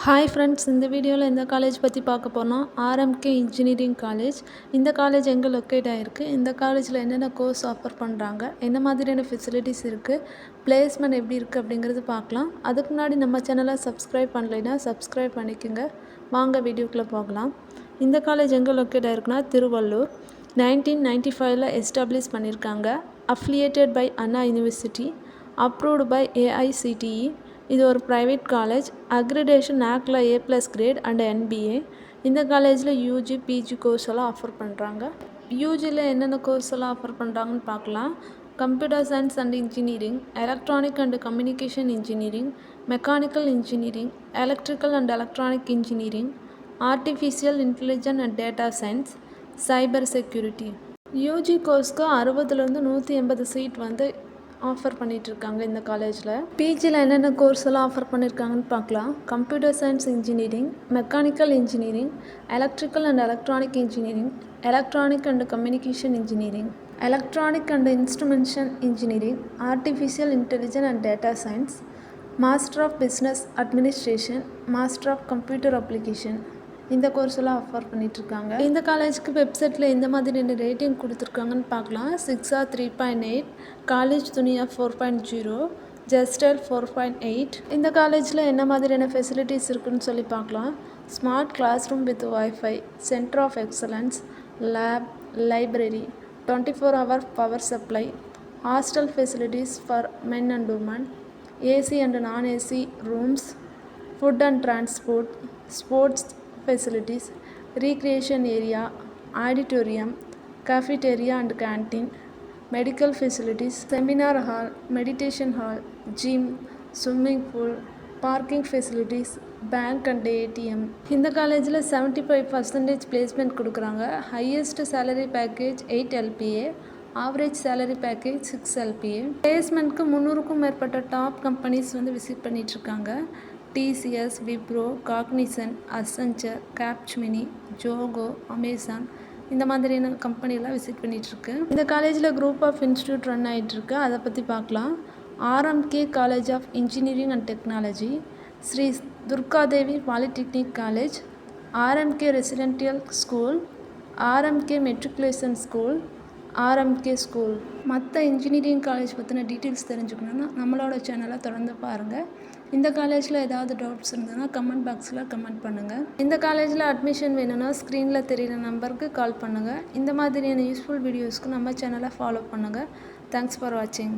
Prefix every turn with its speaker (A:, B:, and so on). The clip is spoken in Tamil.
A: ஹாய் ஃப்ரெண்ட்ஸ், இந்த வீடியோவில் இந்த காலேஜ் பற்றி பார்க்க போனால் ஆர்எம்கே இன்ஜினியரிங் காலேஜ். இந்த காலேஜ் எங்கே லொக்கேட் ஆகிருக்கு, இந்த காலேஜில் என்னென்ன கோர்ஸ் ஆஃபர் பண்ணுறாங்க, என்ன மாதிரியான ஃபெசிலிட்டிஸ் இருக்குது, பிளேஸ்மெண்ட் எப்படி இருக்குது அப்படிங்கிறது பார்க்கலாம். அதுக்கு முன்னாடி நம்ம சேனலை சப்ஸ்கிரைப் பண்ணலைன்னா சப்ஸ்கிரைப் பண்ணிக்கோங்க. வாங்க வீடியோக்குள்ளே போகலாம். இந்த காலேஜ் எங்கே லொக்கேட் ஆகிருக்குன்னா திருவள்ளூர். 1995 எஸ்டாப்ளிஷ் பண்ணியிருக்காங்க. Affiliated by Anna university, approved by AICTE. இது ஒரு ப்ரைவேட் காலேஜ். அக்ரிடேஷன் நாக்ல A+ கிரேட் அண்ட் NBA. இந்த காலேஜில் யூஜி பிஜி கோர்ஸ் எல்லாம் ஆஃபர் பண்ணுறாங்க. யூஜியில் என்னென்ன கோர்ஸ் எல்லாம் ஆஃபர் பண்ணுறாங்கன்னு பார்க்கலாம். Computer science and engineering, electronic and communication engineering, mechanical engineering, electrical and electronic engineering, artificial intelligence and data science, cyber security. UG கோர்ஸ்க்கு 60லேருந்து 180 சீட் ஆஃபர் பண்ணிகிட்ருக்காங்க இந்த காலேஜில். பிஜியில் என்னென்ன கோர்ஸ் எல்லாம் ஆஃபர் பண்ணியிருக்காங்கன்னு பார்க்கலாம். Computer science engineering, mechanical engineering, electrical and electronic engineering, electronic and communication engineering, electronic and instrumentation engineering, artificial intelligence and data science, master of business administration, master of computer application. இந்த கோர்ஸ் எல்லாம் ஆஃபர் பண்ணிகிட்ருக்காங்க. இந்த காலேஜுக்கு வெப்சைட்டில் எந்த மாதிரி ரேட்டிங் கொடுத்துருக்காங்கன்னு பார்க்கலாம். 6 ஆர் 3.8, காலேஜ் துனியா 4.0, ஜஸ்டல் 4.8. இந்த காலேஜில் என்ன மாதிரியான ஃபெசிலிட்டிஸ் இருக்குதுன்னு சொல்லி பார்க்கலாம். Smart class room with wifi, centre of excellence, lab, library, 24-hour power supply, hostel facilities for men and women, AC and non AC rooms, food and transport, sports facilities, recreation area, auditorium, cafeteria and canteen, medical facilities, seminar hall, meditation hall, gym, swimming pool, parking facilities, bank and ATM. இந்த காலேஜில் 75% பிளேஸ்மெண்ட் கொடுக்குறாங்க. Highest salary package 8 LPA, average salary package 6 LPA. பிளேஸ்மெண்ட்க்கு 300க்கும் மேற்பட்ட டாப் கம்பெனிஸ் விசிட் பண்ணிகிட்ருக்காங்க. TCS, Wipro, Cognizant, Accenture, Capgemini, Zoho, Amazon, இந்த மாதிரியான கம்பெனிலாம் விசிட் பண்ணிகிட்ருக்கு. இந்த காலேஜில் குரூப் ஆஃப் இன்ஸ்டியூட் ரன் ஆகிட்டுருக்கு. அதை பற்றி பார்க்கலாம். RMK college of engineering and technology, Sri Durgadevi polytechnic college, RMK residential school, RMK matriculation school, RMK school. மற்ற இன்ஜினியரிங் காலேஜ் பற்றின டீட்டெயில்ஸ் தெரிஞ்சுக்கணுன்னா நம்மளோட சேனலை தொடர்ந்து பாருங்கள். இந்த காலேஜில் ஏதாவது டவுட்ஸ் இருந்ததுன்னா கமெண்ட் பாக்ஸில் கமெண்ட் பண்ணுங்கள். இந்த காலேஜில் அட்மிஷன் வேணும்னா ஸ்க்ரீனில் தெரிகிற நம்பருக்கு கால் பண்ணுங்கள். இந்த மாதிரியான யூஸ்ஃபுல் வீடியோஸ்க்கு நம்ம சேனலை ஃபாலோ பண்ணுங்கள். தேங்க்ஸ் ஃபார் வாட்சிங்.